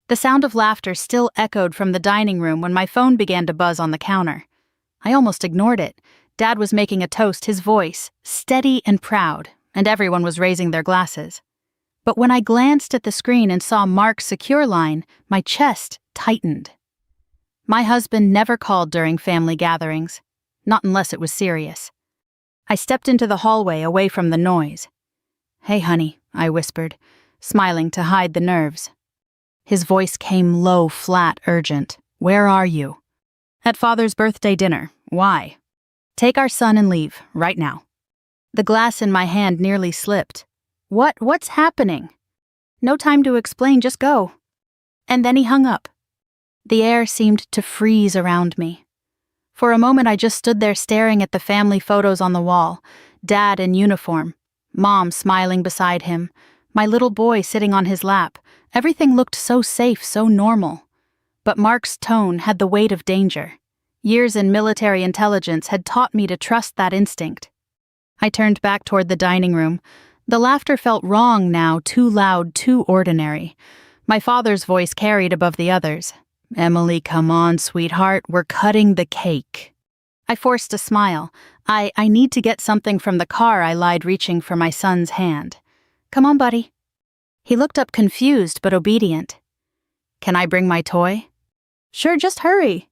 The sound of laughter still echoed from the dining room when my phone began to buzz on the counter. I almost ignored it. Dad was making a toast, his voice steady and proud, and everyone was raising their glasses. But when I glanced at the screen and saw Mark's secure line, my chest tightened. My husband never called during family gatherings, not unless it was serious. I stepped into the hallway away from the noise. "Hey, honey," I whispered, smiling to hide the nerves. His voice came low, flat, urgent. "Where are you?" "At Father's birthday dinner. Why?" "Take our son and leave, right now." The glass in my hand nearly slipped. What's happening?" "No time to explain, just go." And then he hung up. The air seemed to freeze around me. For a moment I just stood there staring at the family photos on the wall, Dad in uniform, Mom smiling beside him, my little boy sitting on his lap. Everything looked so safe, so normal. But Mark's tone had the weight of danger. Years in military intelligence had taught me to trust that instinct. I turned back toward the dining room. The laughter felt wrong now, too loud, too ordinary. My father's voice carried above the others. "Emily, come on, sweetheart, we're cutting the cake." I forced a smile. I need to get something from the car," I lied, reaching for my son's hand. "Come on, buddy." He looked up confused but obedient. "Can I bring my toy?" "Sure, just hurry."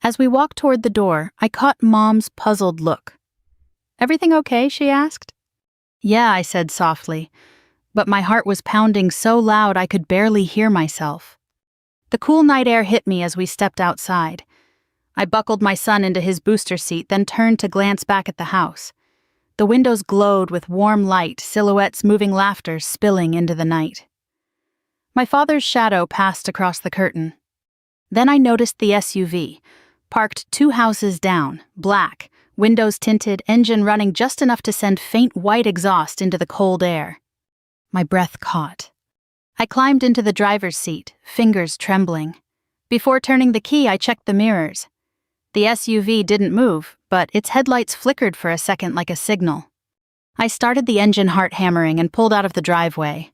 As we walked toward the door, I caught Mom's puzzled look. "Everything okay?" she asked. "Yeah," I said softly, but my heart was pounding so loud I could barely hear myself. The cool night air hit me as we stepped outside. I buckled my son into his booster seat, then turned to glance back at the house. The windows glowed with warm light, silhouettes moving, laughter spilling into the night. My father's shadow passed across the curtain. Then I noticed the SUV, parked 2 houses down, black, windows tinted, engine running just enough to send faint white exhaust into the cold air. My breath caught. I climbed into the driver's seat, fingers trembling. Before turning the key, I checked the mirrors. The SUV didn't move, but its headlights flickered for a second like a signal. I started the engine, heart hammering, and pulled out of the driveway.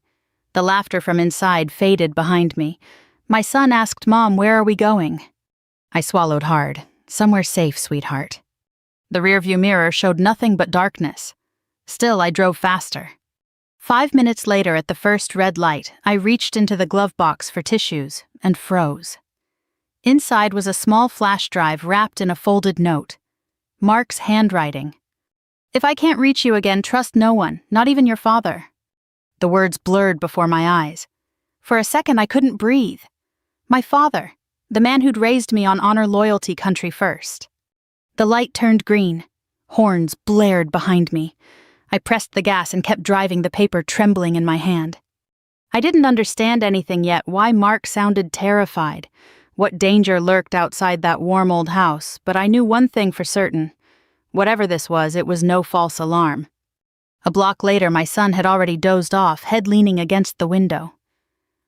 The laughter from inside faded behind me. My son asked Mom, "Where are we going?" I swallowed hard. "Somewhere safe, sweetheart." The rearview mirror showed nothing but darkness. Still, I drove faster. 5 minutes later, at the first red light, I reached into the glove box for tissues and froze. Inside was a small flash drive wrapped in a folded note. Mark's handwriting. "If I can't reach you again, trust no one, not even your father." The words blurred before my eyes. For a second, I couldn't breathe. My father, the man who'd raised me on honor, loyalty, country first. The light turned green. Horns blared behind me. I pressed the gas and kept driving, the paper trembling in my hand. I didn't understand anything yet, why Mark sounded terrified, what danger lurked outside that warm old house, but I knew one thing for certain. Whatever this was, it was no false alarm. A block later, my son had already dozed off, head leaning against the window.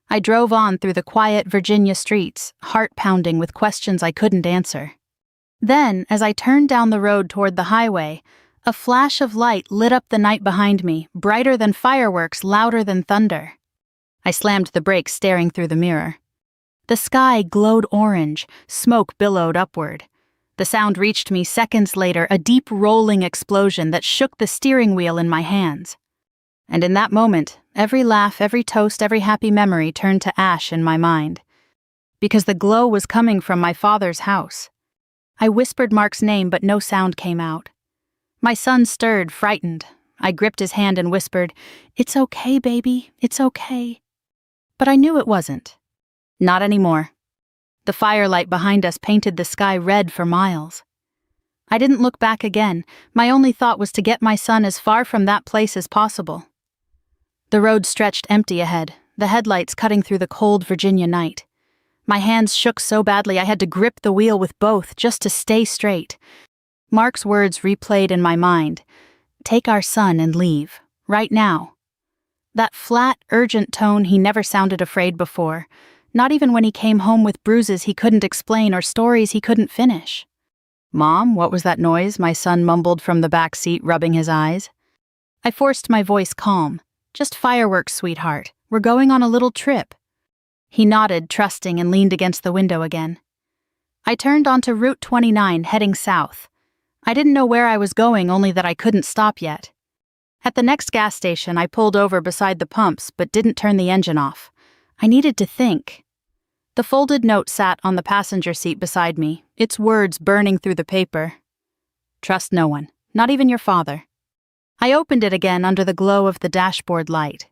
I drove on through the quiet Virginia streets, heart pounding with questions I couldn't answer. Then, as I turned down the road toward the highway, a flash of light lit up the night behind me, brighter than fireworks, louder than thunder. I slammed the brakes, staring through the mirror. The sky glowed orange, smoke billowed upward. The sound reached me seconds later, a deep rolling explosion that shook the steering wheel in my hands. And in that moment, every laugh, every toast, every happy memory turned to ash in my mind. Because the glow was coming from my father's house. I whispered Mark's name, but no sound came out. My son stirred, frightened. I gripped his hand and whispered, "It's okay, baby, it's okay." But I knew it wasn't. Not anymore. The firelight behind us painted the sky red for miles. I didn't look back again. My only thought was to get my son as far from that place as possible. The road stretched empty ahead, the headlights cutting through the cold Virginia night. My hands shook so badly I had to grip the wheel with both just to stay straight. Mark's words replayed in my mind. "Take our son and leave. Right now." That flat, urgent tone, he never sounded afraid before. Not even when he came home with bruises he couldn't explain or stories he couldn't finish. "Mom, what was that noise?" my son mumbled from the back seat, rubbing his eyes. I forced my voice calm. "Just fireworks, sweetheart. We're going on a little trip." He nodded, trusting, and leaned against the window again. I turned onto Route 29, heading south. I didn't know where I was going, only that I couldn't stop yet. At the next gas station, I pulled over beside the pumps but didn't turn the engine off. I needed to think. The folded note sat on the passenger seat beside me, its words burning through the paper. Trust no one, not even your father. I opened it again under the glow of the dashboard light.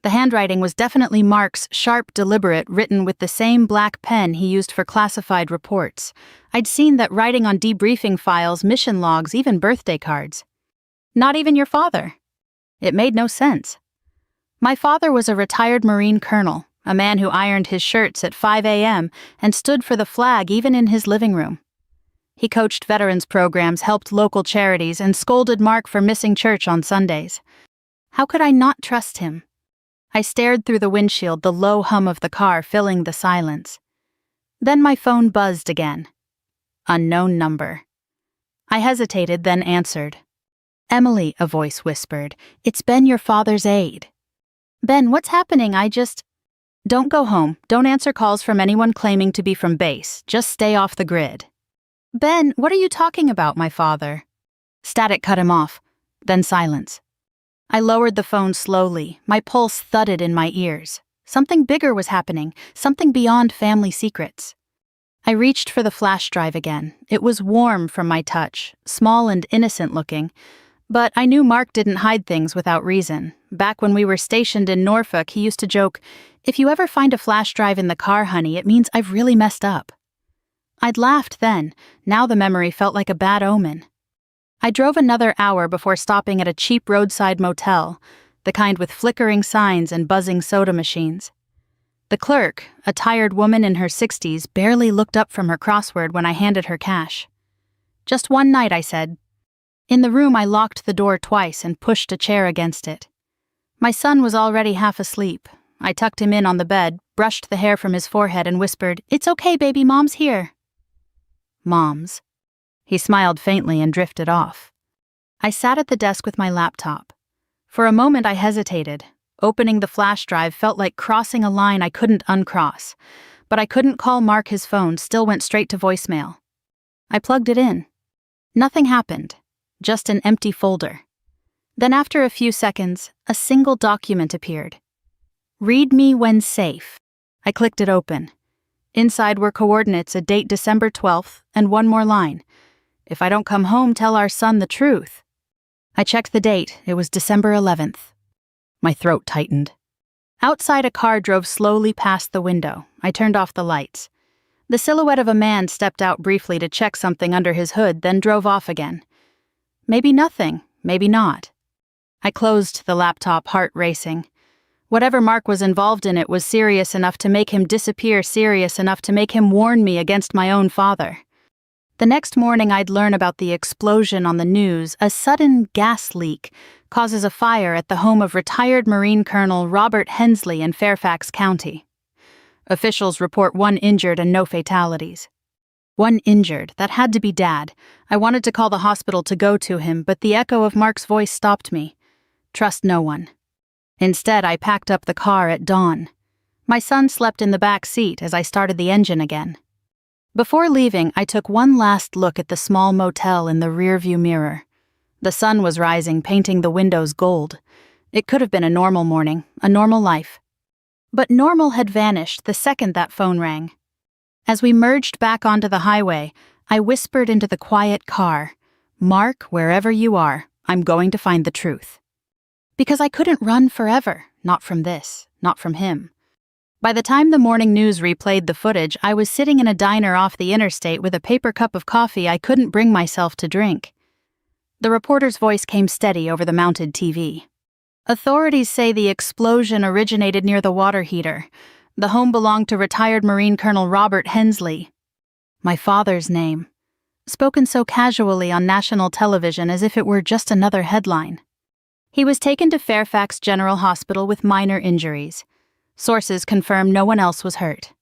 The handwriting was definitely Mark's, sharp, deliberate, written with the same black pen he used for classified reports. I'd seen that writing on debriefing files, mission logs, even birthday cards. Not even your father. It made no sense. My father was a retired Marine colonel, a man who ironed his shirts at 5 a.m. and stood for the flag even in his living room. He coached veterans programs, helped local charities, and scolded Mark for missing church on Sundays. How could I not trust him? I stared through the windshield, the low hum of the car filling the silence. Then my phone buzzed again. Unknown number. I hesitated, then answered. Emily, a voice whispered. It's Ben, your father's aide. Ben, what's happening? Don't go home. Don't answer calls from anyone claiming to be from base. Just stay off the grid. Ben, what are you talking about, my father? Static cut him off. Then silence. I lowered the phone slowly. My pulse thudded in my ears. Something bigger was happening, something beyond family secrets. I reached for the flash drive again. It was warm from my touch, small and innocent looking. But I knew Mark didn't hide things without reason. Back when we were stationed in Norfolk, he used to joke, "If you ever find a flash drive in the car, honey, it means I've really messed up." I'd laughed then. Now the memory felt like a bad omen. I drove another hour before stopping at a cheap roadside motel, the kind with flickering signs and buzzing soda machines. The clerk, a tired woman in her 60s, barely looked up from her crossword when I handed her cash. Just one night, I said. In the room, I locked the door twice and pushed a chair against it. My son was already half asleep. I tucked him in on the bed, brushed the hair from his forehead, and whispered, "It's okay, baby, Mom's here." Mom's. He smiled faintly and drifted off. I sat at the desk with my laptop. For a moment I hesitated. Opening the flash drive felt like crossing a line I couldn't uncross. But I couldn't call Mark. His phone still went straight to voicemail. I plugged it in. Nothing happened. Just an empty folder. Then after a few seconds, a single document appeared. Read me when safe. I clicked it open. Inside were coordinates, a date December 12th, and one more line. If I don't come home, tell our son the truth. I checked the date. It was December 11th. My throat tightened. Outside, a car drove slowly past the window. I turned off the lights. The silhouette of a man stepped out briefly to check something under his hood, then drove off again. Maybe nothing, maybe not. I closed the laptop, heart racing. Whatever Mark was involved in, it was serious enough to make him disappear, serious enough to make him warn me against my own father. The next morning, I'd learn about the explosion on the news. A sudden gas leak causes a fire at the home of retired Marine Colonel Robert Hensley in Fairfax County. Officials report 1 injured and no fatalities. 1 injured, that had to be Dad. I wanted to call the hospital to go to him, but the echo of Mark's voice stopped me. Trust no one. Instead, I packed up the car at dawn. My son slept in the back seat as I started the engine again. Before leaving, I took one last look at the small motel in the rearview mirror. The sun was rising, painting the windows gold. It could have been a normal morning, a normal life. But normal had vanished the second that phone rang. As we merged back onto the highway, I whispered into the quiet car, "Mark, wherever you are, I'm going to find the truth." Because I couldn't run forever, not from this, not from him. By the time the morning news replayed the footage, I was sitting in a diner off the interstate with a paper cup of coffee I couldn't bring myself to drink. The reporter's voice came steady over the mounted TV. Authorities say the explosion originated near the water heater. The home belonged to retired Marine Colonel Robert Hensley. My father's name. Spoken so casually on national television as if it were just another headline. He was taken to Fairfax General Hospital with minor injuries. Sources confirm no one else was hurt.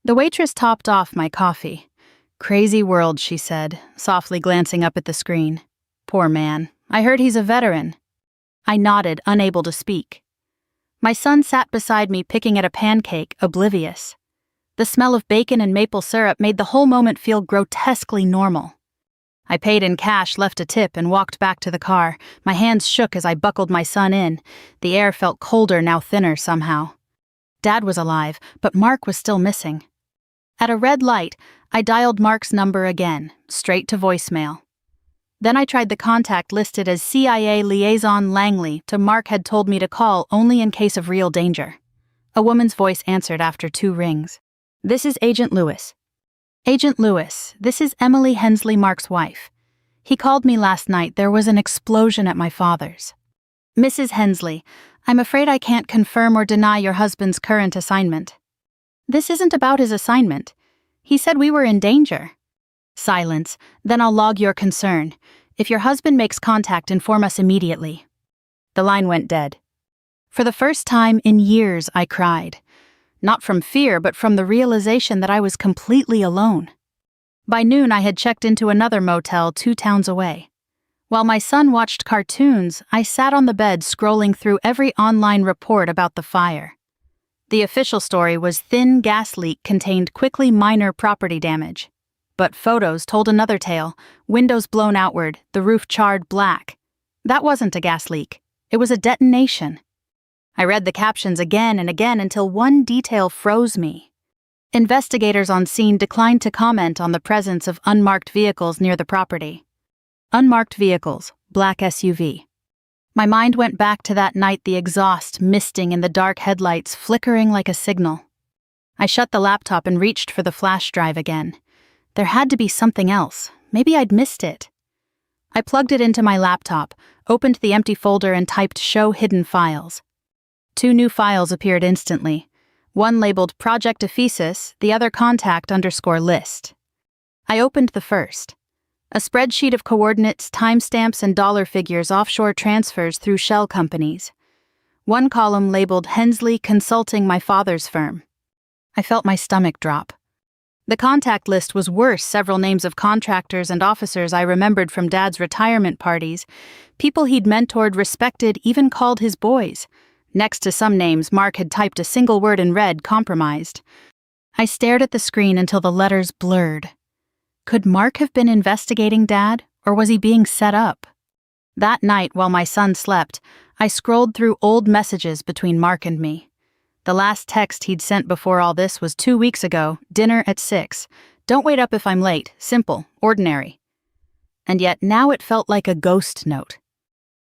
The waitress topped off my coffee. "Crazy world," she said, softly glancing up at the screen. "Poor man. I heard he's a veteran." I nodded, unable to speak. My son sat beside me picking at a pancake, oblivious. The smell of bacon and maple syrup made the whole moment feel grotesquely normal. I paid in cash, left a tip, and walked back to the car. My hands shook as I buckled my son in. The air felt colder, now thinner somehow. Dad was alive, but Mark was still missing. At a red light, I dialed Mark's number again, straight to voicemail. Then I tried the contact listed as CIA Liaison Langley to Mark had told me to call only in case of real danger. A woman's voice answered after 2 rings. "This is Agent Lewis." "Agent Lewis, this is Emily Hensley, Mark's wife. He called me last night. There was an explosion at my father's." "Mrs. Hensley, I'm afraid I can't confirm or deny your husband's current assignment." "This isn't about his assignment. He said we were in danger." "Silence. Then I'll log your concern. If your husband makes contact, inform us immediately." The line went dead. For the first time in years, I cried. Not from fear, but from the realization that I was completely alone. By noon, I had checked into another motel 2 towns away. While my son watched cartoons, I sat on the bed scrolling through every online report about the fire. The official story was thin gas leak contained quickly minor property damage. But photos told another tale, windows blown outward, the roof charred black. That wasn't a gas leak. It was a detonation. I read the captions again and again until one detail froze me. Investigators on scene declined to comment on the presence of unmarked vehicles near the property. Unmarked vehicles, black SUV. My mind went back to that night, the exhaust misting and the dark headlights flickering like a signal. I shut the laptop and reached for the flash drive again. There had to be something else. Maybe I'd missed it. I plugged it into my laptop, opened the empty folder and typed "Show Hidden Files." 2 new files appeared instantly. One labeled Project Ephesus, the other Contact_List. I opened the first. A spreadsheet of coordinates, timestamps, and dollar figures offshore transfers through shell companies. One column labeled Hensley Consulting, my father's firm. I felt my stomach drop. The contact list was worse. Several names of contractors and officers I remembered from Dad's retirement parties, people he'd mentored, respected, even called his boys. Next to some names, Mark had typed a single word in red: compromised. I stared at the screen until the letters blurred. Could Mark have been investigating Dad, or was he being set up? That night, while my son slept, I scrolled through old messages between Mark and me. The last text he'd sent before all this was 2 weeks ago, dinner at 6. Don't wait up if I'm late. Simple, ordinary. And yet now it felt like a ghost note.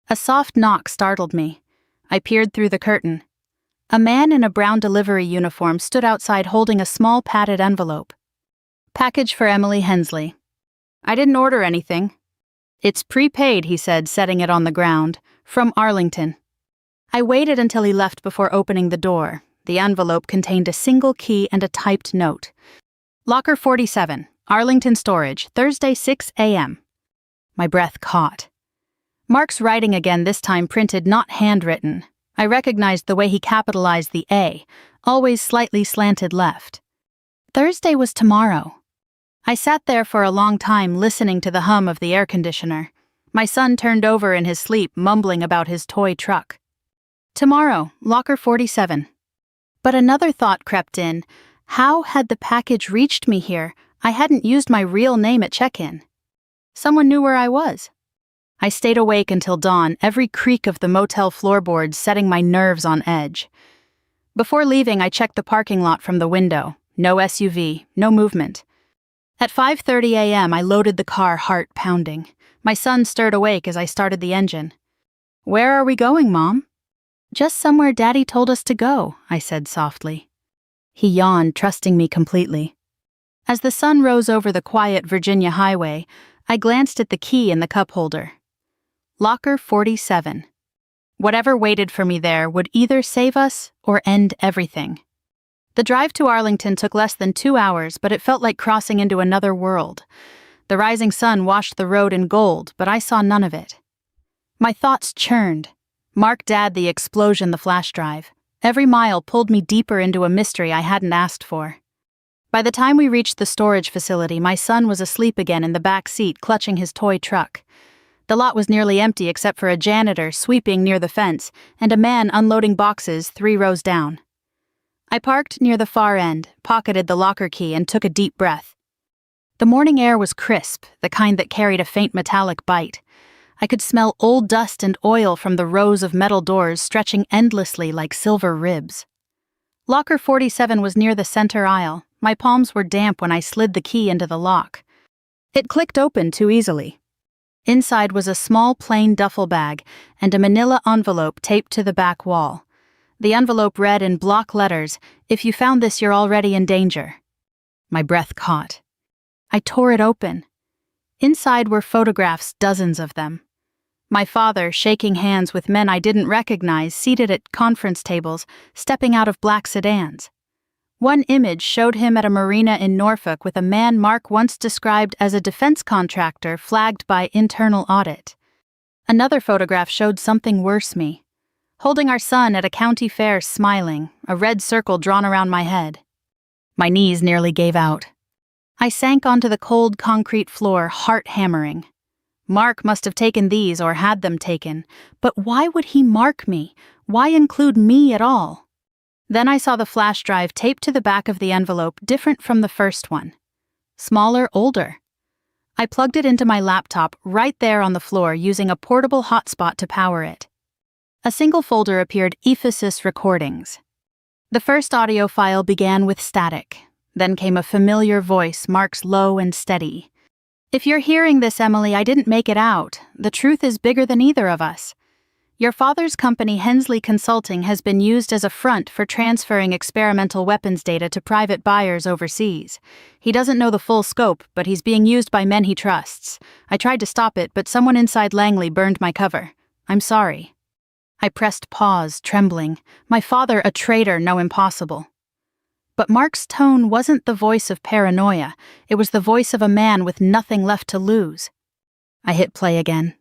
A soft knock startled me. I peered through the curtain. A man in a brown delivery uniform stood outside holding a small padded envelope. "Package for Emily Hensley." "I didn't order anything." "It's prepaid," he said, setting it on the ground. "From Arlington." I waited until he left before opening the door. The envelope contained a single key and a typed note. "Locker 47, Arlington Storage, Thursday 6 a.m. My breath caught. Mark's writing again, this time printed, not handwritten. I recognized the way he capitalized the A, always slightly slanted left. Thursday was tomorrow. I sat there for a long time listening to the hum of the air conditioner. My son turned over in his sleep, mumbling about his toy truck. Tomorrow, Locker 47. But another thought crept in. How had the package reached me here? I hadn't used my real name at check-in. Someone knew where I was. I stayed awake until dawn, every creak of the motel floorboards setting my nerves on edge. Before leaving, I checked the parking lot from the window. No SUV, no movement. At 5:30 a.m., I loaded the car, heart pounding. My son stirred awake as I started the engine. "Where are we going, Mom?" "Just somewhere Daddy told us to go," I said softly. He yawned, trusting me completely. As the sun rose over the quiet Virginia highway, I glanced at the key in the cup holder. Locker 47. Whatever waited for me there would either save us or end everything. The drive to Arlington took less than 2 hours, but it felt like crossing into another world. The rising sun washed the road in gold, but I saw none of it. My thoughts churned. Mark, Dad, the explosion, the flash drive. Every mile pulled me deeper into a mystery I hadn't asked for. By the time we reached the storage facility, my son was asleep again in the back seat, clutching his toy truck. The lot was nearly empty except for a janitor sweeping near the fence and a man unloading boxes 3 rows down. I parked near the far end, pocketed the locker key, and took a deep breath. The morning air was crisp, the kind that carried a faint metallic bite. I could smell old dust and oil from the rows of metal doors stretching endlessly like silver ribs. Locker 47 was near the center aisle. My palms were damp when I slid the key into the lock. It clicked open too easily. Inside was a small plain duffel bag and a manila envelope taped to the back wall. The envelope read in block letters, "If you found this, you're already in danger." My breath caught. I tore it open. Inside were photographs, dozens of them. My father shaking hands with men I didn't recognize seated at conference tables, stepping out of black sedans. One image showed him at a marina in Norfolk with a man Mark once described as a defense contractor flagged by internal audit. Another photograph showed something worse me. Holding our son at a county fair smiling, a red circle drawn around my head. My knees nearly gave out. I sank onto the cold concrete floor, heart hammering. Mark must have taken these or had them taken, but why would he mark me? Why include me at all? Then I saw the flash drive taped to the back of the envelope, different from the first one. Smaller, older. I plugged it into my laptop right there on the floor using a portable hotspot to power it. A single folder appeared, Ephesus Recordings. The first audio file began with static. Then came a familiar voice, Mark's low and steady. "If you're hearing this, Emily, I didn't make it out. The truth is bigger than either of us. Your father's company, Hensley Consulting, has been used as a front for transferring experimental weapons data to private buyers overseas. He doesn't know the full scope, but he's being used by men he trusts. I tried to stop it, but someone inside Langley burned my cover. I'm sorry." I pressed pause, trembling. My father, a traitor, no, impossible. But Mark's tone wasn't the voice of paranoia. It was the voice of a man with nothing left to lose. I hit play again.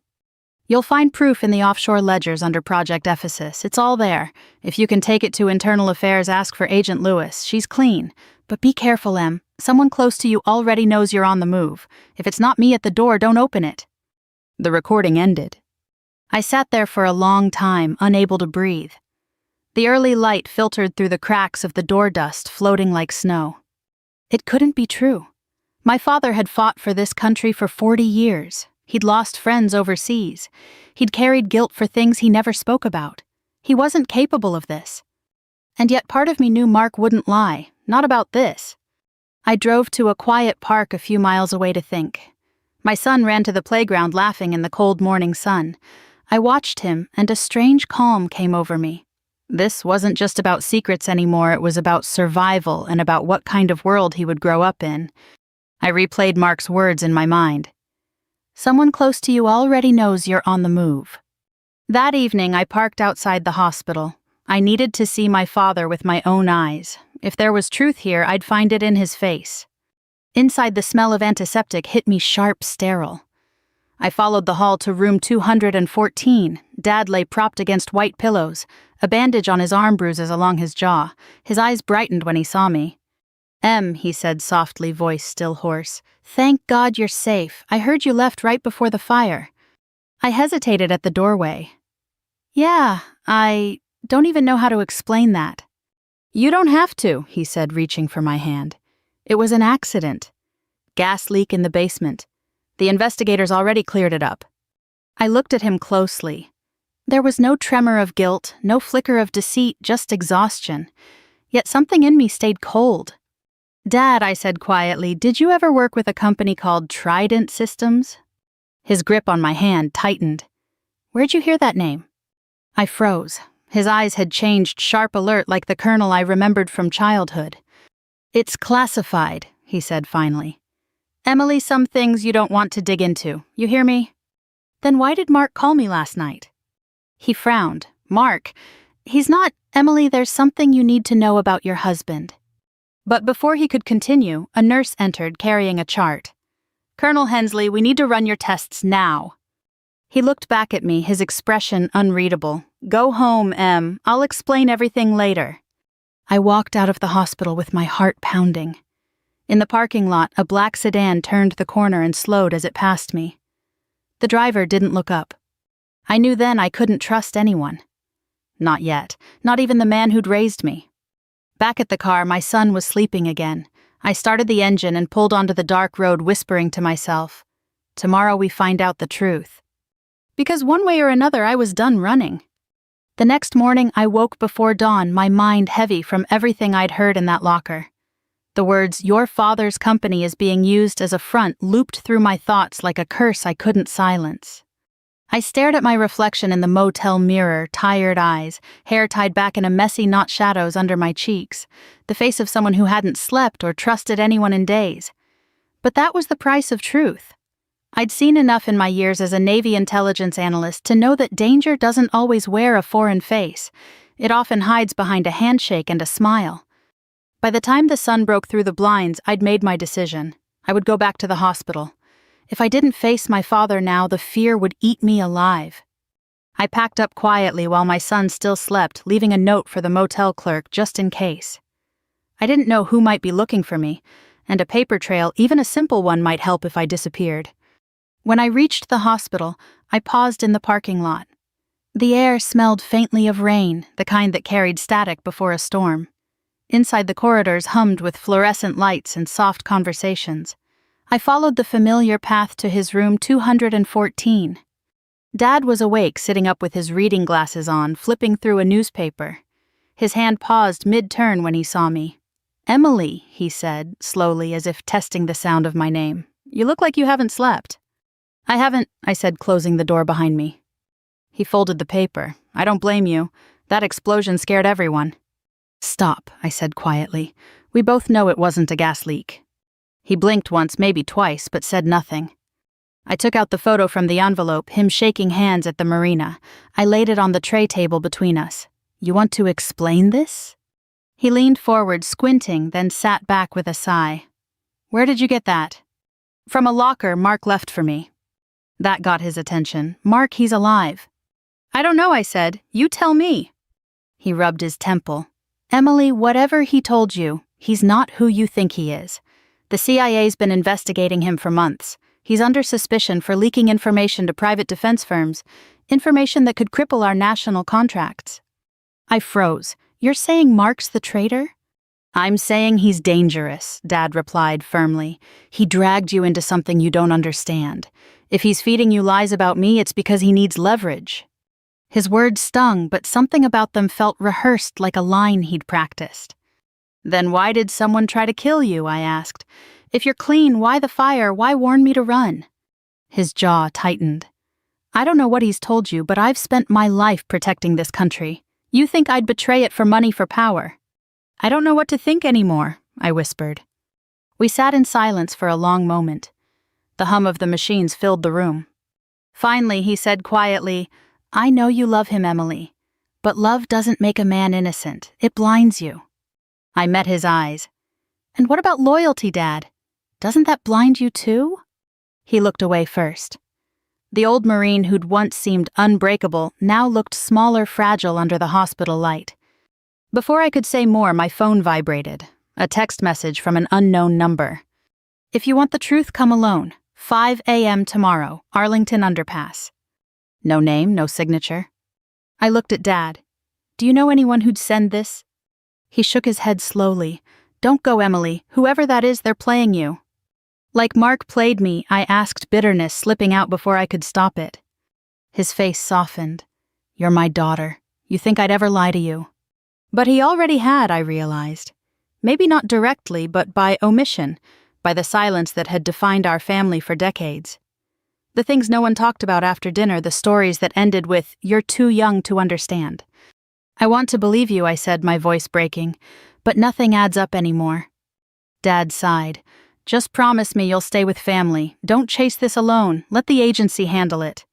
"You'll find proof in the offshore ledgers under Project Ephesus. It's all there. If you can take it to Internal Affairs, ask for Agent Lewis. She's clean. But be careful, Em. Someone close to you already knows you're on the move. If it's not me at the door, don't open it." The recording ended. I sat there for a long time, unable to breathe. The early light filtered through the cracks of the door dust, floating like snow. It couldn't be true. My father had fought for this country for 40 years. He'd lost friends overseas. He'd carried guilt for things he never spoke about. He wasn't capable of this. And yet part of me knew Mark wouldn't lie, not about this. I drove to a quiet park a few miles away to think. My son ran to the playground laughing in the cold morning sun. I watched him, and a strange calm came over me. This wasn't just about secrets anymore, it was about survival and about what kind of world he would grow up in. I replayed Mark's words in my mind. "Someone close to you already knows you're on the move." That evening, I parked outside the hospital. I needed to see my father with my own eyes. If there was truth here, I'd find it in his face. Inside, the smell of antiseptic hit me sharp, sterile. I followed the hall to room 214. Dad lay propped against white pillows, a bandage on his arm bruises along his jaw. His eyes brightened when he saw me. "Em," he said softly, voice still hoarse. "Thank God you're safe. I heard you left right before the fire." I hesitated at the doorway. "Yeah, I don't even know how to explain that." "You don't have to," he said, reaching for my hand. "It was an accident. Gas leak in the basement. The investigators already cleared it up." I looked at him closely. There was no tremor of guilt, no flicker of deceit, just exhaustion. Yet something in me stayed cold. "Dad," I said quietly, "did you ever work with a company called Trident Systems?" His grip on my hand tightened. "Where'd you hear that name?" I froze. His eyes had changed, sharp alert like the colonel I remembered from childhood. "It's classified," he said finally. "Emily, some things you don't want to dig into. You hear me?" "Then why did Mark call me last night?" He frowned. "Mark? He's not... Emily, there's something you need to know about your husband." But before he could continue, a nurse entered carrying a chart. "Colonel Hensley, we need to run your tests now." He looked back at me, his expression unreadable. "Go home, Em. I'll explain everything later." I walked out of the hospital with my heart pounding. In the parking lot, a black sedan turned the corner and slowed as it passed me. The driver didn't look up. I knew then I couldn't trust anyone. Not yet, not even the man who'd raised me. Back at the car, my son was sleeping again. I started the engine and pulled onto the dark road, whispering to myself, "Tomorrow we find out the truth." Because one way or another I was done running. The next morning I woke before dawn, my mind heavy from everything I'd heard in that locker. The words, "Your father's company is being used as a front," looped through my thoughts like a curse I couldn't silence. I stared at my reflection in the motel mirror, tired eyes, hair tied back in a messy knot, shadows under my cheeks, the face of someone who hadn't slept or trusted anyone in days. But that was the price of truth. I'd seen enough in my years as a Navy intelligence analyst to know that danger doesn't always wear a foreign face. It often hides behind a handshake and a smile. By the time the sun broke through the blinds, I'd made my decision. I would go back to the hospital. If I didn't face my father now, the fear would eat me alive. I packed up quietly while my son still slept, leaving a note for the motel clerk just in case. I didn't know who might be looking for me, and a paper trail, even a simple one, might help if I disappeared. When I reached the hospital, I paused in the parking lot. The air smelled faintly of rain, the kind that carried static before a storm. Inside, the corridors hummed with fluorescent lights and soft conversations. I followed the familiar path to his room 214. Dad was awake, sitting up with his reading glasses on, flipping through a newspaper. His hand paused mid-turn when he saw me. "Emily," he said, slowly, as if testing the sound of my name. "You look like you haven't slept." "I haven't," I said, closing the door behind me. He folded the paper. "I don't blame you. That explosion scared everyone." "Stop," I said quietly. "We both know it wasn't a gas leak." He blinked once, maybe twice, but said nothing. I took out the photo from the envelope, him shaking hands at the marina. I laid it on the tray table between us. "You want to explain this?" He leaned forward, squinting, then sat back with a sigh. "Where did you get that?" "From a locker Mark left for me." That got his attention. "Mark, he's alive." "I don't know," I said. "You tell me." He rubbed his temple. "Emily, whatever he told you, he's not who you think he is. The CIA's been investigating him for months. He's under suspicion for leaking information to private defense firms, information that could cripple our national contracts." I froze. "You're saying Mark's the traitor?" "I'm saying he's dangerous," Dad replied firmly. "He dragged you into something you don't understand. If he's feeding you lies about me, it's because he needs leverage." His words stung, but something about them felt rehearsed, like a line he'd practiced. "Then why did someone try to kill you?" I asked. "If you're clean, why the fire? Why warn me to run?" His jaw tightened. "I don't know what he's told you, but I've spent my life protecting this country. You think I'd betray it for money, for power?" "I don't know what to think anymore," I whispered. We sat in silence for a long moment. The hum of the machines filled the room. Finally, he said quietly, "I know you love him, Emily, but love doesn't make a man innocent. It blinds you." I met his eyes. "And what about loyalty, Dad? Doesn't that blind you too?" He looked away first. The old Marine who'd once seemed unbreakable now looked smaller, fragile under the hospital light. Before I could say more, my phone vibrated. A text message from an unknown number. "If you want the truth, come alone. 5 a.m. tomorrow, Arlington Underpass." No name, no signature. I looked at Dad. "Do you know anyone who'd send this?" He shook his head slowly. "Don't go, Emily. Whoever that is, they're playing you." Like Mark played me, I asked, bitterness slipping out before I could stop it. His face softened. "You're my daughter. You think I'd ever lie to you?" But he already had, I realized. Maybe not directly, but by omission, by the silence that had defined our family for decades. The things no one talked about after dinner, the stories that ended with, "You're too young to understand." "I want to believe you," I said, my voice breaking, "but nothing adds up anymore." Dad sighed. "Just promise me you'll stay with family. Don't chase this alone. Let the agency handle it."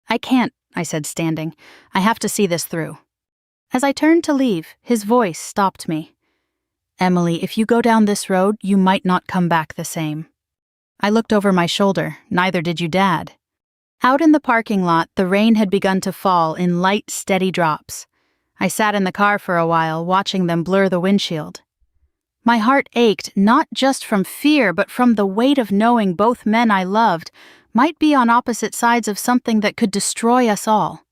"I can't," I said, standing. "I have to see this through." As I turned to leave, his voice stopped me. "Emily, if you go down this road, you might not come back the same." I looked over my shoulder. Neither did you, Dad. Out in the parking lot, the rain had begun to fall in light, steady drops. I sat in the car for a while, watching them blur the windshield. My heart ached, not just from fear, but from the weight of knowing both men I loved might be on opposite sides of something that could destroy us all.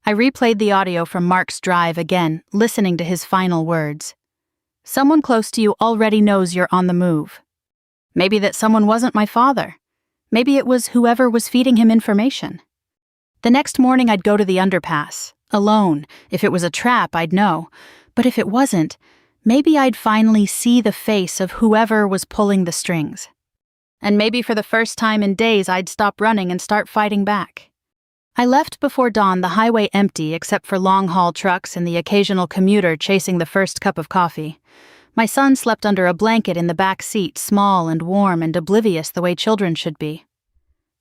I replayed the audio from Mark's drive again, listening to his final words. Someone close to you already knows you're on the move. Maybe that someone wasn't my father. Maybe it was whoever was feeding him information. The next morning I'd go to the underpass, alone. If it was a trap, I'd know. But if it wasn't, maybe I'd finally see the face of whoever was pulling the strings. And maybe for the first time in days I'd stop running and start fighting back. I left before dawn, the highway empty except for long-haul trucks and the occasional commuter chasing the first cup of coffee. My son slept under a blanket in the back seat, small and warm and oblivious the way children should be.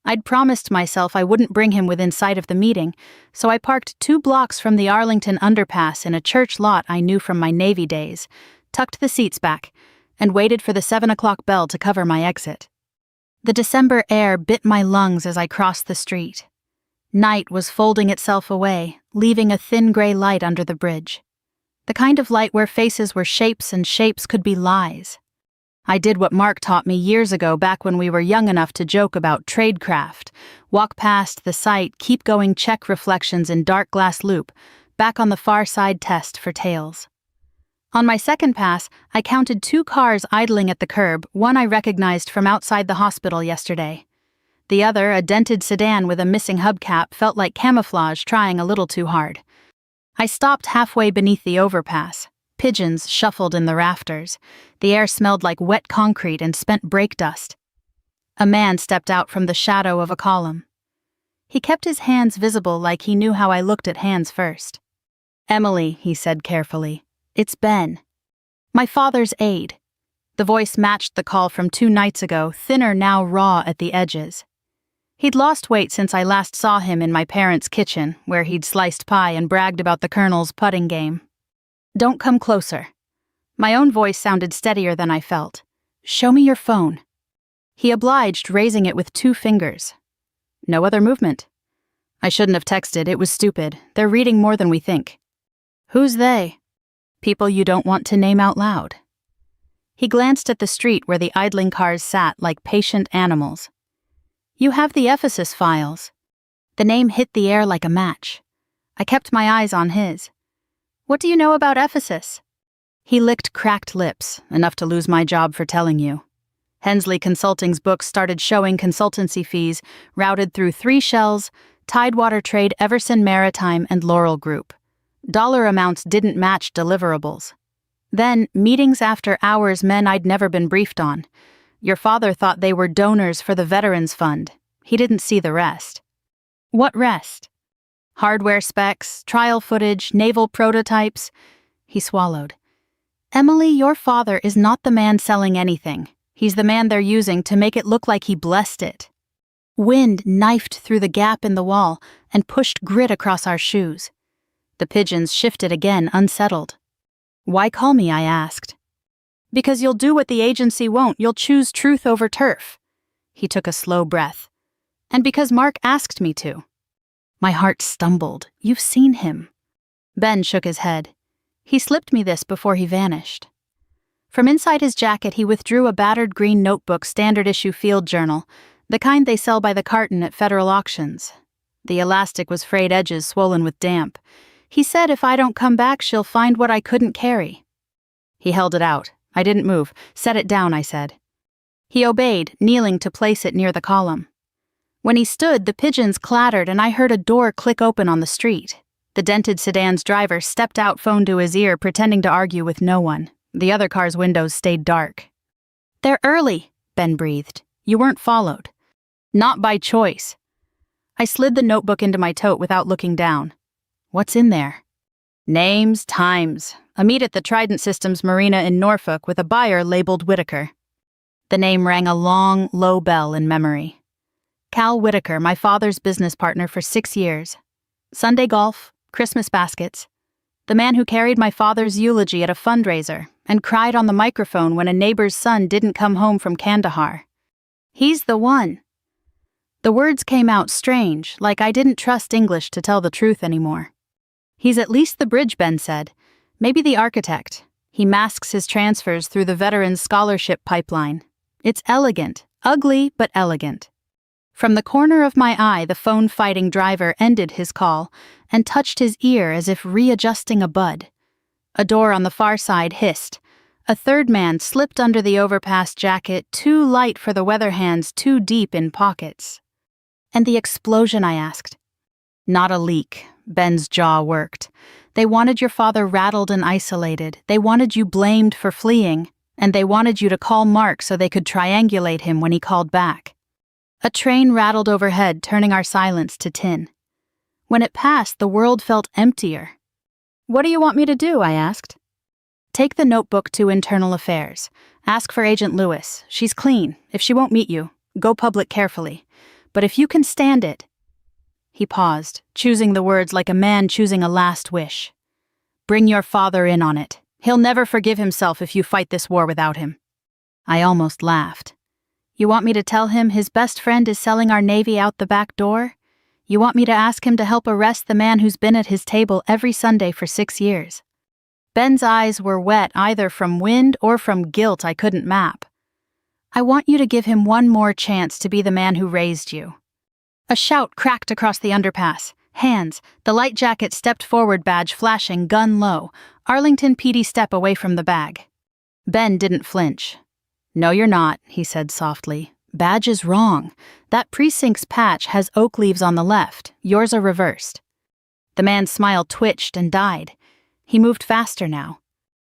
I'd promised myself I wouldn't bring him within sight of the meeting, so I parked 2 blocks from the Arlington underpass in a church lot I knew from my Navy days, tucked the seats back, and waited for the 7 o'clock bell to cover my exit. The December air bit my lungs as I crossed the street. Night was folding itself away, leaving a thin gray light under the bridge. The kind of light where faces were shapes and shapes could be lies. I did what Mark taught me years ago, back when we were young enough to joke about tradecraft. Walk past the site, keep going, check reflections in dark glass loop, back on the far side, test for tails. On my second pass, I counted 2 cars idling at the curb, one I recognized from outside the hospital yesterday. The other, a dented sedan with a missing hubcap, felt like camouflage trying a little too hard. I stopped halfway beneath the overpass. Pigeons shuffled in the rafters. The air smelled like wet concrete and spent brake dust. A man stepped out from the shadow of a column. He kept his hands visible like he knew how I looked at hands first. "Emily," he said carefully. "It's Ben. My father's aide." The voice matched the call from 2 nights ago, thinner now, raw at the edges. He'd lost weight since I last saw him in my parents' kitchen, where he'd sliced pie and bragged about the Colonel's putting game. "Don't come closer." My own voice sounded steadier than I felt. "Show me your phone." He obliged, raising it with 2 fingers. No other movement. I shouldn't have texted, it was stupid. They're reading more than we think. "Who's they?" "People you don't want to name out loud." He glanced at the street where the idling cars sat like patient animals. "You have the Ephesus files." The name hit the air like a match. I kept my eyes on his. "What do you know about Ephesus?" He licked cracked lips, enough to lose my job for telling you. Hensley Consulting's books started showing consultancy fees routed through 3 shells: Tidewater Trade, Everson Maritime, and Laurel Group. Dollar amounts didn't match deliverables. Then, meetings after hours, men I'd never been briefed on. Your father thought they were donors for the Veterans Fund. He didn't see the rest. What rest? Hardware specs, trial footage, naval prototypes. He swallowed. "Emily, your father is not the man selling anything. He's the man they're using to make it look like he blessed it." Wind knifed through the gap in the wall and pushed grit across our shoes. The pigeons shifted again, unsettled. "Why call me?" I asked. "Because you'll do what the agency won't. You'll choose truth over turf." He took a slow breath. "And because Mark asked me to." My heart stumbled. "You've seen him." Ben shook his head. "He slipped me this before he vanished." From inside his jacket he withdrew a battered green notebook, standard issue field journal, the kind they sell by the carton at federal auctions. The elastic was frayed edges, swollen with damp. He said if I don't come back, she'll find what I couldn't carry. He held it out. I didn't move. "Set it down," I said. He obeyed, kneeling to place it near the column. When he stood, the pigeons clattered and I heard a door click open on the street. The dented sedan's driver stepped out, phone to his ear, pretending to argue with no one. The other car's windows stayed dark. "They're early," Ben breathed. "You weren't followed." "Not by choice." I slid the notebook into my tote without looking down. "What's in there?" "Names, times. A meet at the Trident Systems Marina in Norfolk with a buyer labeled Whitaker." The name rang a long, low bell in memory. Cal Whitaker, my father's business partner for 6 years. Sunday golf, Christmas baskets. The man who carried my father's eulogy at a fundraiser and cried on the microphone when a neighbor's son didn't come home from Kandahar. He's the one. The words came out strange, like I didn't trust English to tell the truth anymore. "He's at least the bridge," Ben said. "Maybe the architect. He masks his transfers through the Veterans Scholarship pipeline. It's elegant, ugly but elegant." From the corner of my eye, the phone-fighting driver ended his call and touched his ear as if readjusting a bud. A door on the far side hissed. A third man slipped under the overpass jacket, too light for the weather hands, too deep in pockets. And the explosion, I asked. Not a leak. Ben's jaw worked. They wanted your father rattled and isolated. They wanted you blamed for fleeing. And they wanted you to call Mark so they could triangulate him when he called back. A train rattled overhead, turning our silence to tin. When it passed, the world felt emptier. What do you want me to do? I asked. Take the notebook to Internal Affairs. Ask for Agent Lewis. She's clean. If she won't meet you, go public carefully. But if you can stand it... He paused, choosing the words like a man choosing a last wish. Bring your father in on it. He'll never forgive himself if you fight this war without him. I almost laughed. You want me to tell him his best friend is selling our Navy out the back door? You want me to ask him to help arrest the man who's been at his table every Sunday for 6 years? Ben's eyes were wet either from wind or from guilt I couldn't map. I want you to give him one more chance to be the man who raised you. A shout cracked across the underpass. Hands, the light jacket stepped forward badge flashing, gun low. Arlington PD step away from the bag. Ben didn't flinch. No, you're not, he said softly. Badge is wrong. That precinct's patch has oak leaves on the left. Yours are reversed. The man's smile twitched and died. He moved faster now.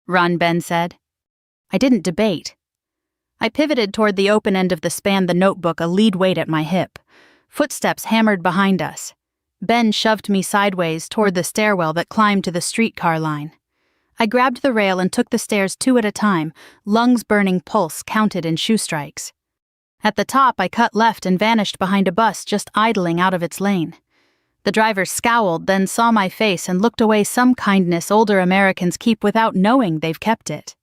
Run, Ben said. I didn't debate. I pivoted toward the open end of the span, the notebook a lead weight at my hip. Footsteps hammered behind us. Ben shoved me sideways toward the stairwell that climbed to the streetcar line. I grabbed the rail and took the stairs 2 at a time, lungs burning, pulse counted in shoe strikes. At the top, I cut left and vanished behind a bus just idling out of its lane. The driver scowled, then saw my face and looked away, some kindness older Americans keep without knowing they've kept it.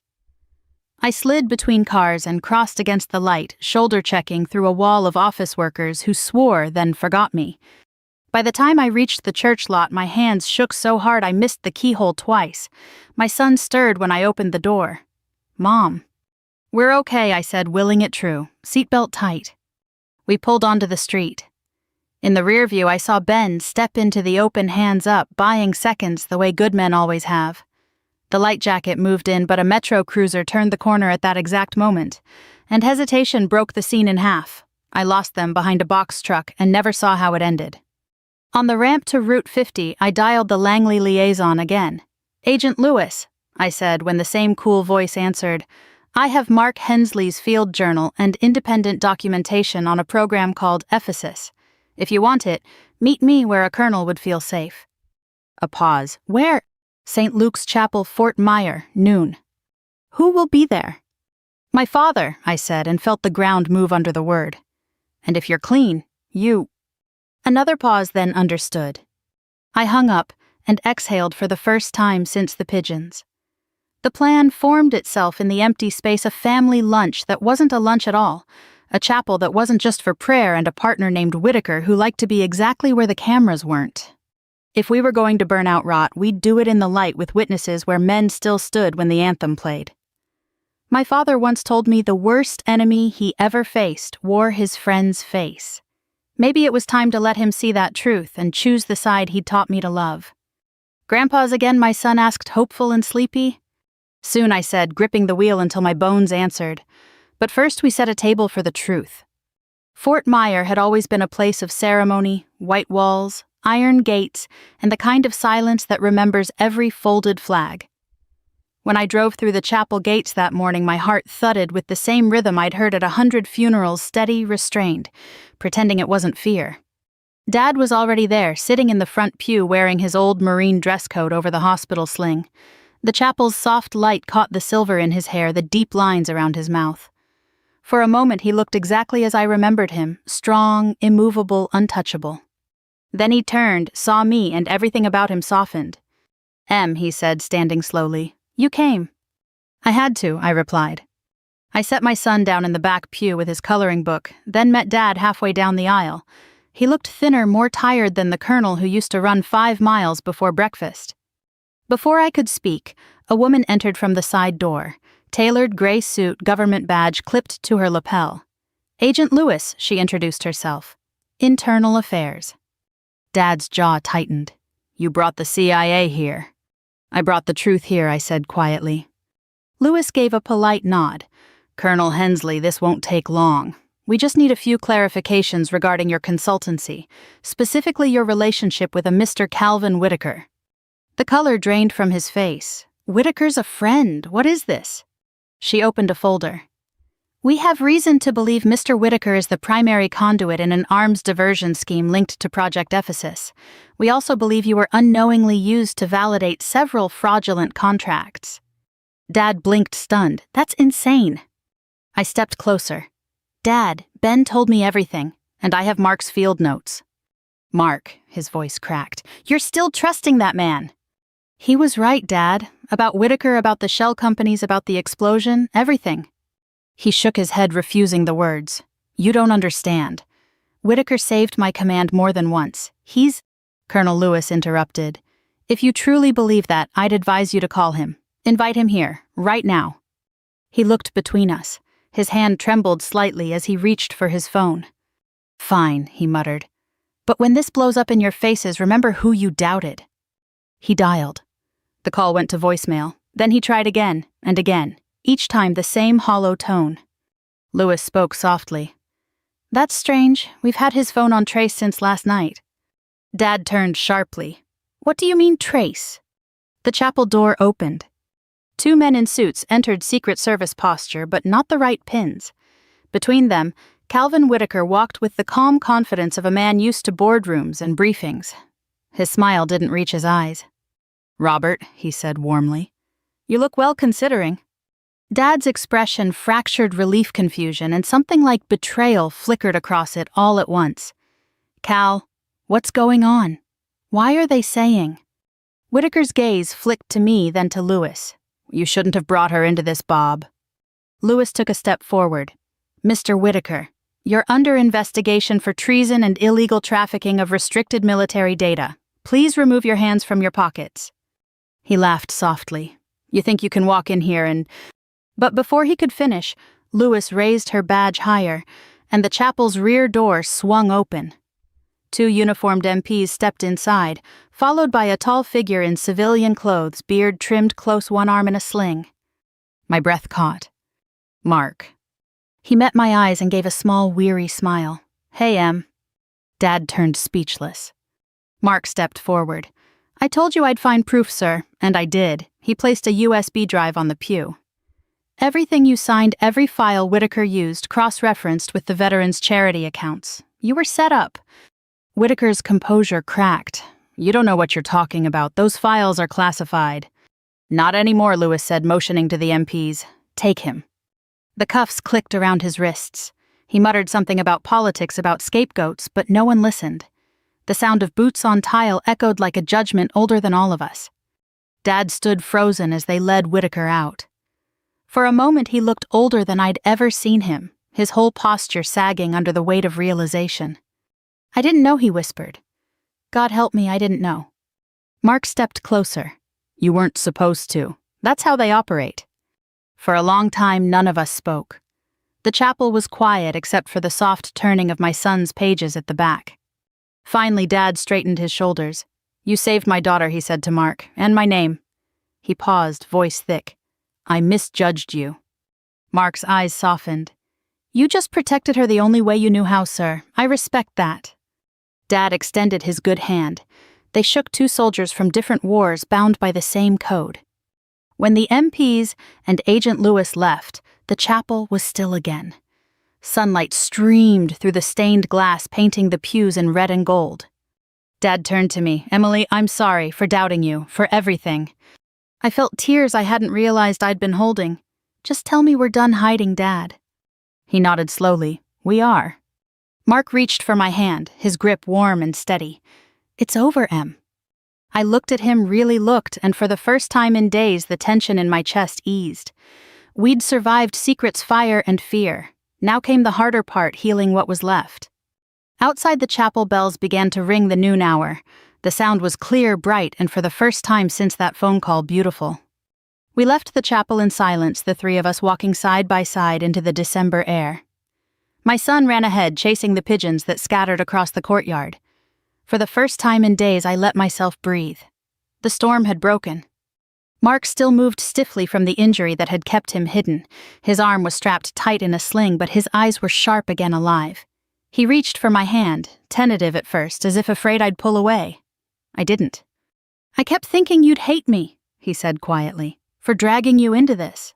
I slid between cars and crossed against the light, shoulder-checking through a wall of office workers who swore then forgot me. By the time I reached the church lot, my hands shook so hard I missed the keyhole twice. My son stirred when I opened the door. Mom. We're okay, I said, willing it true. Seatbelt tight. We pulled onto the street. In the rear view, I saw Ben step into the open, hands up, buying seconds the way good men always have. The light jacket moved in, but a Metro cruiser turned the corner at that exact moment, and hesitation broke the scene in half. I lost them behind a box truck and never saw how it ended. On the ramp to Route 50, I dialed the Langley liaison again. Agent Lewis, I said when the same cool voice answered, I have Mark Hensley's field journal and independent documentation on a program called Ephesus. If you want it, meet me where a colonel would feel safe. A pause. Where? St. Luke's Chapel, Fort Myer, noon. Who will be there? My father, I said, and felt the ground move under the word. And if you're clean, you... Another pause, then understood. I hung up and exhaled for the first time since the pigeons. The plan formed itself in the empty space, a family lunch that wasn't a lunch at all, a chapel that wasn't just for prayer, and a partner named Whitaker who liked to be exactly where the cameras weren't. If we were going to burn out rot, we'd do it in the light with witnesses where men still stood when the anthem played. My father once told me the worst enemy he ever faced wore his friend's face. Maybe it was time to let him see that truth and choose the side he'd taught me to love. Grandpa's again, my son asked, hopeful and sleepy. Soon, I said, gripping the wheel until my bones answered. But first we set a table for the truth. Fort Myer had always been a place of ceremony, white walls, iron gates, and the kind of silence that remembers every folded flag. When I drove through the chapel gates that morning, my heart thudded with the same rhythm I'd heard at 100 funerals, steady, restrained, pretending it wasn't fear. Dad was already there, sitting in the front pew wearing his old Marine dress coat over the hospital sling. The chapel's soft light caught the silver in his hair, the deep lines around his mouth. For a moment he looked exactly as I remembered him, strong, immovable, untouchable. Then he turned, saw me, and everything about him softened. He said, standing slowly. You came. I had to, I replied. I set my son down in the back pew with his coloring book, then met Dad halfway down the aisle. He looked thinner, more tired than the colonel who used to run 5 miles before breakfast. Before I could speak, a woman entered from the side door, tailored gray suit, government badge clipped to her lapel. Agent Lewis, she introduced herself. Internal Affairs. Dad's jaw tightened. You brought the CIA here. I brought the truth here, I said quietly. Lewis gave a polite nod. Colonel Hensley, this won't take long. We just need a few clarifications regarding your consultancy, specifically your relationship with a Mr. Calvin Whitaker. The color drained from his face. Whitaker's a friend. What is this? She opened a folder. We have reason to believe Mr. Whitaker is the primary conduit in an arms diversion scheme linked to Project Ephesus. We also believe you were unknowingly used to validate several fraudulent contracts. Dad blinked stunned. That's insane. I stepped closer. Dad, Ben told me everything, and I have Mark's field notes. Mark, his voice cracked. You're still trusting that man. He was right, Dad. About Whitaker, about the shell companies, about the explosion, everything. He shook his head, refusing the words. You don't understand. Whitaker saved my command more than once. Colonel Lewis interrupted. If you truly believe that, I'd advise you to call him. Invite him here, right now. He looked between us. His hand trembled slightly as he reached for his phone. Fine, he muttered. But when this blows up in your faces, remember who you doubted. He dialed. The call went to voicemail. Then he tried again and again, each time the same hollow tone. Lewis spoke softly. That's strange. We've had his phone on trace since last night. Dad turned sharply. What do you mean, trace? The chapel door opened. 2 men in suits entered Secret Service posture, but not the right pins. Between them, Calvin Whitaker walked with the calm confidence of a man used to boardrooms and briefings. His smile didn't reach his eyes. Robert, he said warmly, you look well considering. Dad's expression fractured relief confusion, and something like betrayal flickered across it all at once. Cal, what's going on? Why are they saying? Whitaker's gaze flicked to me, then to Lewis. You shouldn't have brought her into this, Bob. Lewis took a step forward. Mr. Whitaker, you're under investigation for treason and illegal trafficking of restricted military data. Please remove your hands from your pockets. He laughed softly. You think you can walk in here and... But before he could finish, Lewis raised her badge higher, and the chapel's rear door swung open. 2 uniformed MPs stepped inside, followed by a tall figure in civilian clothes, beard trimmed close, one arm in a sling. My breath caught. Mark. He met my eyes and gave a small, weary smile. Hey, Em. Dad turned speechless. Mark stepped forward. I told you I'd find proof, sir, and I did. He placed a USB drive on the pew. Everything you signed, every file Whitaker used, cross-referenced with the veterans' charity accounts. You were set up. Whitaker's composure cracked. You don't know what you're talking about. Those files are classified. Not anymore, Lewis said, motioning to the MPs. Take him. The cuffs clicked around his wrists. He muttered something about politics, about scapegoats, but no one listened. The sound of boots on tile echoed like a judgment older than all of us. Dad stood frozen as they led Whitaker out. For a moment he looked older than I'd ever seen him, his whole posture sagging under the weight of realization. I didn't know, he whispered. God help me, I didn't know. Mark stepped closer. You weren't supposed to. That's how they operate. For a long time, none of us spoke. The chapel was quiet except for the soft turning of my son's pages at the back. Finally, Dad straightened his shoulders. You saved my daughter, he said to Mark, and my name. He paused, voice thick. I misjudged you. Mark's eyes softened. You just protected her the only way you knew how, sir. I respect that. Dad extended his good hand. They shook 2 soldiers from different wars bound by the same code. When the MPs and Agent Lewis left, the chapel was still again. Sunlight streamed through the stained glass, painting the pews in red and gold. Dad turned to me. Emily, I'm sorry for doubting you, for everything. I felt tears I hadn't realized I'd been holding. Just tell me we're done hiding, Dad. He nodded slowly. We are. Mark reached for my hand, his grip warm and steady. It's over, Em. I looked at him, really looked, and for the first time in days the tension in my chest eased. We'd survived Secret's fire and fear. Now came the harder part, healing what was left. Outside the chapel bells began to ring the noon hour. The sound was clear, bright, and for the first time since that phone call, beautiful. We left the chapel in silence, the 3 of us walking side by side into the December air. My son ran ahead, chasing the pigeons that scattered across the courtyard. For the first time in days, I let myself breathe. The storm had broken. Mark still moved stiffly from the injury that had kept him hidden. His arm was strapped tight in a sling, but his eyes were sharp again, alive. He reached for my hand, tentative at first, as if afraid I'd pull away. I didn't. "I kept thinking you'd hate me," he said quietly, "for dragging you into this."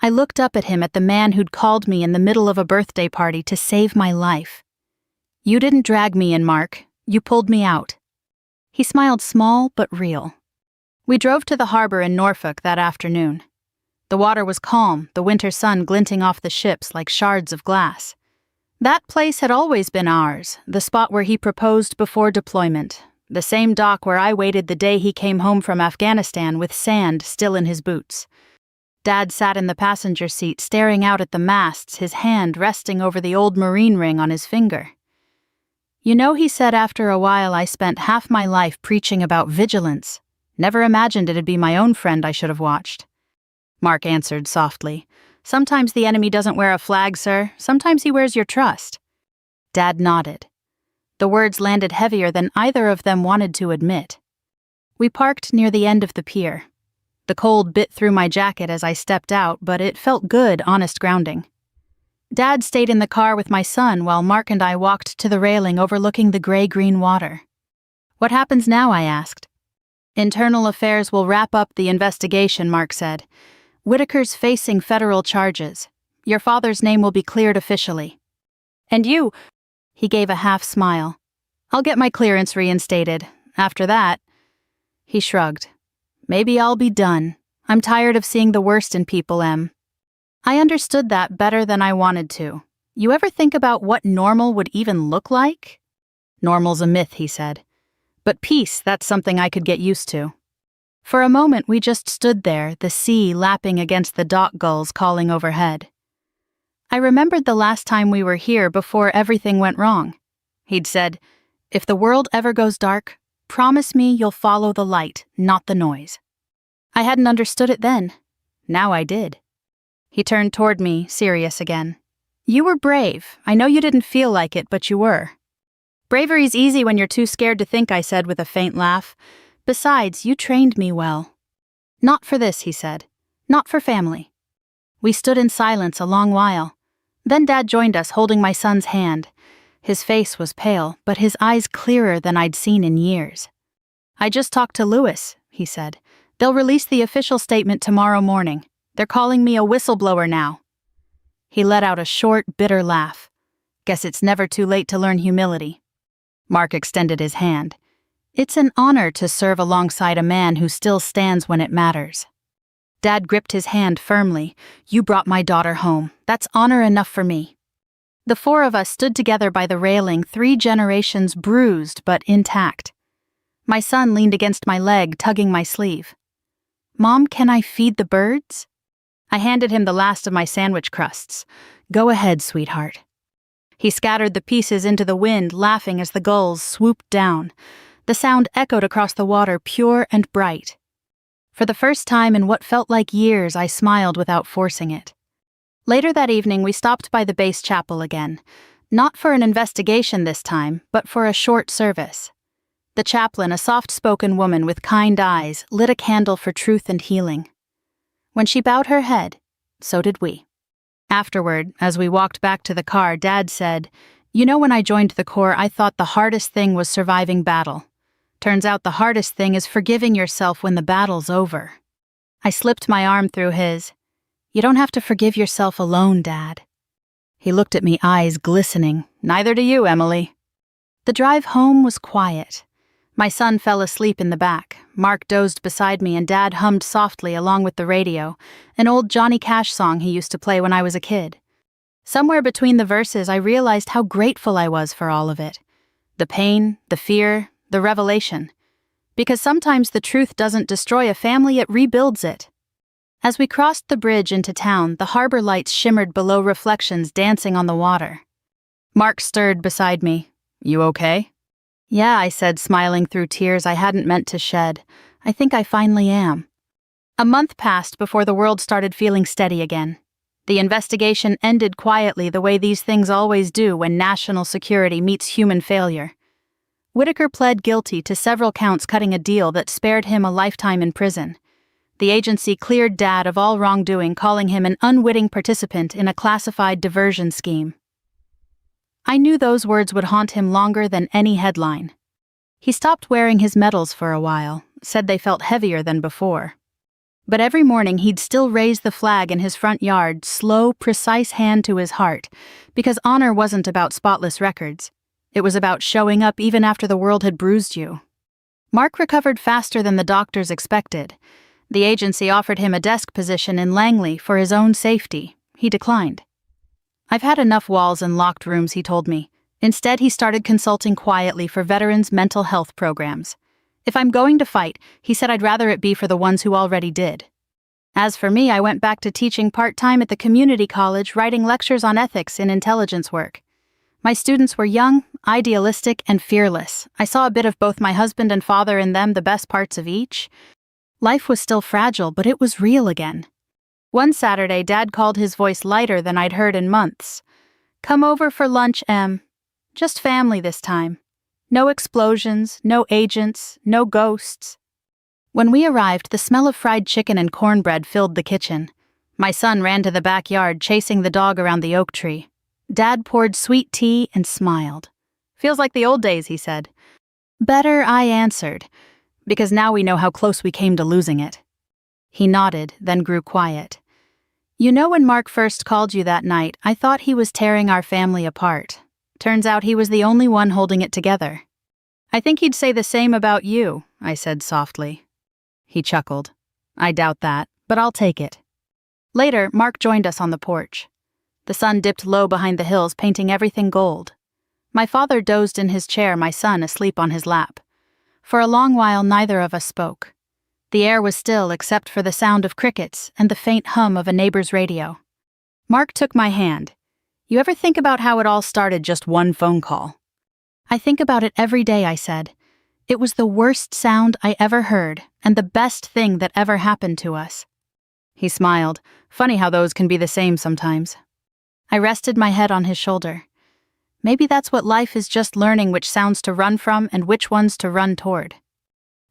I looked up at him, at the man who'd called me in the middle of a birthday party to save my life. "You didn't drag me in, Mark. You pulled me out." He smiled, small but real. We drove to the harbor in Norfolk that afternoon. The water was calm, the winter sun glinting off the ships like shards of glass. That place had always been ours, the spot where he proposed before deployment, the same dock where I waited the day he came home from Afghanistan with sand still in his boots. Dad sat in the passenger seat, staring out at the masts, his hand resting over the old Marine ring on his finger. "You know," he said after a while, "I spent half my life preaching about vigilance. Never imagined it'd be my own friend I should have watched." Mark answered softly, "Sometimes the enemy doesn't wear a flag, sir. Sometimes he wears your trust." Dad nodded. The words landed heavier than either of them wanted to admit. We parked near the end of the pier. The cold bit through my jacket as I stepped out, but it felt good, honest grounding. Dad stayed in the car with my son while Mark and I walked to the railing overlooking the gray-green water. "What happens now?" I asked. "Internal Affairs will wrap up the investigation," Mark said. "Whitaker's facing federal charges. Your father's name will be cleared officially. And you," he gave a half smile, "I'll get my clearance reinstated. After that," he shrugged, "maybe I'll be done. I'm tired of seeing the worst in people, Em." I understood that better than I wanted to. "You ever think about what normal would even look like?" "Normal's a myth," he said. "But peace, that's something I could get used to." For a moment we just stood there, the sea lapping against the dock gulls calling overhead. I remembered the last time we were here before everything went wrong. He'd said, "If the world ever goes dark, promise me you'll follow the light, not the noise." I hadn't understood it then. Now I did. He turned toward me, serious again. "You were brave. I know you didn't feel like it, but you were." "Bravery's easy when you're too scared to think," I said with a faint laugh. "Besides, you trained me well." "Not for this," he said. "Not for family." We stood in silence a long while. Then Dad joined us, holding my son's hand. His face was pale, but his eyes clearer than I'd seen in years. "I just talked to Lewis," he said. "They'll release the official statement tomorrow morning. They're calling me a whistleblower now." He let out a short, bitter laugh. "Guess it's never too late to learn humility." Mark extended his hand. "It's an honor to serve alongside a man who still stands when it matters." Dad gripped his hand firmly. "You brought my daughter home. That's honor enough for me." The four of us stood together by the railing, 3 generations bruised but intact. My son leaned against my leg, tugging my sleeve. "Mom, can I feed the birds?" I handed him the last of my sandwich crusts. "Go ahead, sweetheart." He scattered the pieces into the wind, laughing as the gulls swooped down. The sound echoed across the water, pure and bright. For the first time in what felt like years, I smiled without forcing it. Later that evening, we stopped by the base chapel again. Not for an investigation this time, but for a short service. The chaplain, a soft-spoken woman with kind eyes, lit a candle for truth and healing. When she bowed her head, so did we. Afterward, as we walked back to the car, Dad said, "You know, when I joined the Corps, I thought the hardest thing was surviving battle. Turns out the hardest thing is forgiving yourself when the battle's over." I slipped my arm through his. "You don't have to forgive yourself alone, Dad." He looked at me, eyes glistening. "Neither do you, Emily." The drive home was quiet. My son fell asleep in the back. Mark dozed beside me, and Dad hummed softly along with the radio, an old Johnny Cash song he used to play when I was a kid. Somewhere between the verses, I realized how grateful I was for all of it. The pain, the fear, the revelation. Because sometimes the truth doesn't destroy a family, it rebuilds it. As we crossed the bridge into town, the harbor lights shimmered below, reflections dancing on the water. Mark stirred beside me. "You okay?" "Yeah," I said, smiling through tears I hadn't meant to shed. "I think I finally am." A month passed before the world started feeling steady again. The investigation ended quietly the way these things always do when national security meets human failure. Whitaker pled guilty to several counts, cutting a deal that spared him a lifetime in prison. The agency cleared Dad of all wrongdoing, calling him an unwitting participant in a classified diversion scheme. I knew those words would haunt him longer than any headline. He stopped wearing his medals for a while, said they felt heavier than before. But every morning he'd still raise the flag in his front yard, slow, precise hand to his heart, because honor wasn't about spotless records. It was about showing up even after the world had bruised you. Mark recovered faster than the doctors expected. The agency offered him a desk position in Langley for his own safety. He declined. "I've had enough walls and locked rooms," he told me. Instead, he started consulting quietly for veterans' mental health programs. If I'm going to fight, he said, I'd rather it be for the ones who already did. As for me, I went back to teaching part-time at the community college, writing lectures on ethics in intelligence work. My students were young, idealistic, and fearless. I saw a bit of both my husband and father in them, the best parts of each. Life was still fragile, but it was real again. One Saturday, Dad called, his voice lighter than I'd heard in months. "Come over for lunch, Em. Just family this time. No explosions, no agents, no ghosts." When we arrived, the smell of fried chicken and cornbread filled the kitchen. My son ran to the backyard, chasing the dog around the oak tree. Dad poured sweet tea and smiled. "Feels like the old days," he said. "Better," I answered, "because now we know how close we came to losing it." He nodded, then grew quiet. "You know, when Mark first called you that night, I thought he was tearing our family apart. Turns out he was the only one holding it together." "I think he'd say the same about you," I said softly. He chuckled. "I doubt that, but I'll take it." Later, Mark joined us on the porch. The sun dipped low behind the hills, painting everything gold. My father dozed in his chair, my son asleep on his lap. For a long while, neither of us spoke. The air was still except for the sound of crickets and the faint hum of a neighbor's radio. Mark took my hand. "You ever think about how it all started just one phone call?" "I think about it every day," I said. "It was the worst sound I ever heard, and the best thing that ever happened to us." He smiled. Funny how those can be the same sometimes. I rested my head on his shoulder. Maybe that's what life is, just learning which sounds to run from and which ones to run toward.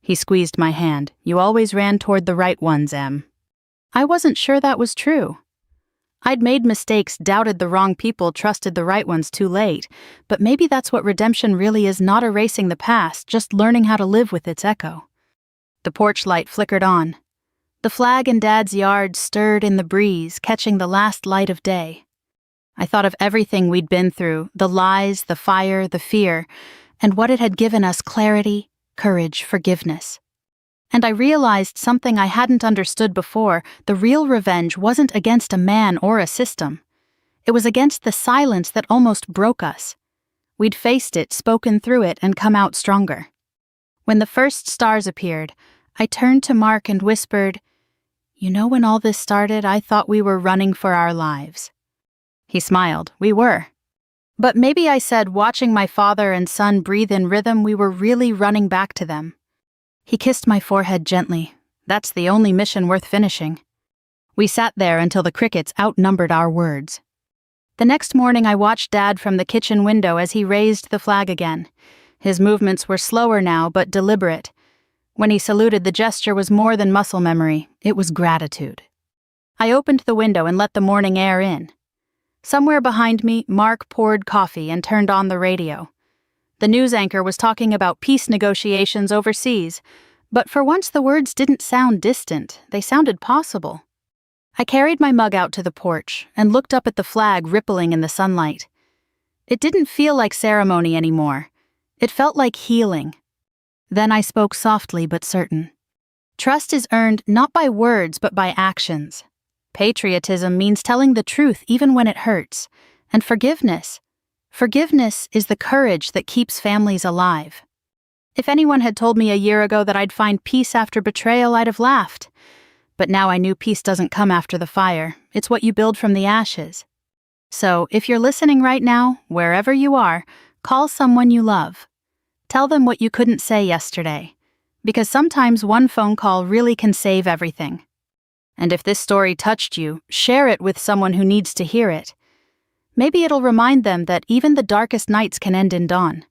He squeezed my hand. "You always ran toward the right ones, Em." I wasn't sure that was true. I'd made mistakes, doubted the wrong people, trusted the right ones too late, but maybe that's what redemption really is, not erasing the past, just learning how to live with its echo. The porch light flickered on. The flag in Dad's yard stirred in the breeze, catching the last light of day. I thought of everything we'd been through, the lies, the fire, the fear, and what it had given us: clarity, courage, forgiveness. And I realized something I hadn't understood before: the real revenge wasn't against a man or a system. It was against the silence that almost broke us. We'd faced it, spoken through it, and come out stronger. When the first stars appeared, I turned to Mark and whispered, "You know, when all this started, I thought we were running for our lives." He smiled. "We were. But maybe," I said, "watching my father and son breathe in rhythm, we were really running back to them." He kissed my forehead gently. "That's the only mission worth finishing." We sat there until the crickets outnumbered our words. The next morning, I watched Dad from the kitchen window as he raised the flag again. His movements were slower now, but deliberate. When he saluted, the gesture was more than muscle memory. It was gratitude. I opened the window and let the morning air in. Somewhere behind me, Mark poured coffee and turned on the radio. The news anchor was talking about peace negotiations overseas, but for once the words didn't sound distant, they sounded possible. I carried my mug out to the porch and looked up at the flag rippling in the sunlight. It didn't feel like ceremony anymore. It felt like healing. Then I spoke softly but certain. Trust is earned not by words but by actions. Patriotism means telling the truth even when it hurts. And forgiveness is the courage that keeps families alive. If anyone had told me a year ago that I'd find peace after betrayal, I'd have laughed. But now I knew peace doesn't come after the fire. It's what you build from the ashes. So, if you're listening right now, wherever you are, call someone you love. Tell them what you couldn't say yesterday. Because sometimes one phone call really can save everything. And if this story touched you, share it with someone who needs to hear it. Maybe it'll remind them that even the darkest nights can end in dawn.